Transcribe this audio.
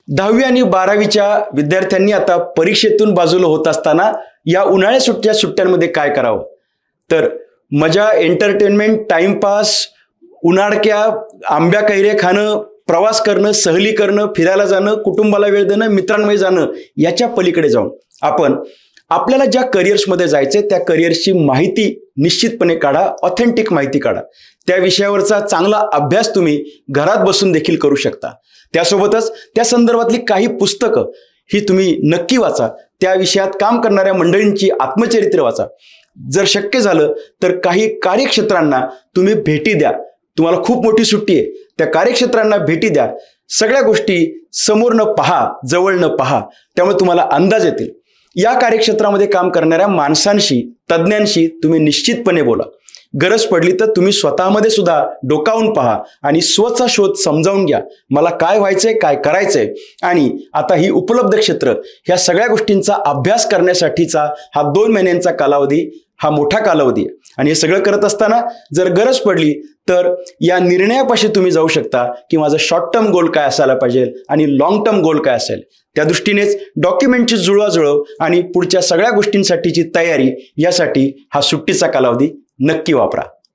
10वी आणि 12वीच्या विद्यार्थ्यांनी आता परीक्षेतून बाजूला होत असताना या उन्हाळ्या सुट्ट्यांमध्ये काय करावं? तर मजा, एंटरटेनमेंट, टाइमपास, उन्हाळक्या, आंब्या कैऱ्या खाणं, प्रवास करणं, सहली करणं, फिरायला जाणं, कुटुंबाला वेळ देणं, मित्रांमध्ये जाणं, याच्या पलीकडे जाऊन आपण आपल्याला ज्या करिअर्समध्ये जायचंय त्या करिअर्सची माहिती निश्चितपणे काढा, ऑथेंटिक माहिती काढा. त्या विषयावरचा चांगला अभ्यास तुम्ही घरात बसून देखील करू शकता. त्यासोबतच त्या संदर्भातली काही पुस्तकं ही तुम्ही नक्की वाचा. त्या विषयात काम करणाऱ्या मंडळींची आत्मचरित्र वाचा. जर शक्य झालं तर काही कार्यक्षेत्रांना तुम्ही भेटी द्या. तुम्हाला खूप मोठी सुट्टी आहे, त्या कार्यक्षेत्रांना भेटी द्या. सगळ्या गोष्टी समोरनं पहा, जवळनं पहा, त्यामुळे तुम्हाला अंदाज येतील. या कार्यक्षेत्रामध्ये काम करणाऱ्या माणसांशी, तज्ज्ञांशी तुम्ही निश्चितपणे बोला. गरज पडली तर तुम्ही स्वतःमध्ये सुद्धा डोकावून पहा आणि स्वचा शोध समजावून घ्या. मला काय व्हायचंय, काय करायचंय, आणि आता ही उपलब्ध क्षेत्र, ह्या सगळ्या गोष्टींचा अभ्यास करण्यासाठीचा हा 2 महिन्यांचा कालावधी हा मोठा कालावधी आहे. आणि हे सगळं करत असताना जर गरज पडली तर या निर्णयापाशी तुम्ही जाऊ शकता की माझं शॉर्ट टर्म गोल काय असायला पाहिजे आणि लॉंग टर्म गोल काय असेल. त्या दृष्टीनेच डॉक्युमेंटची जुळवाजुळव आणि पुढच्या सगळ्या गोष्टींसाठीची तयारी, यासाठी हा सुट्टीचा कालावधी नक्की वापरा.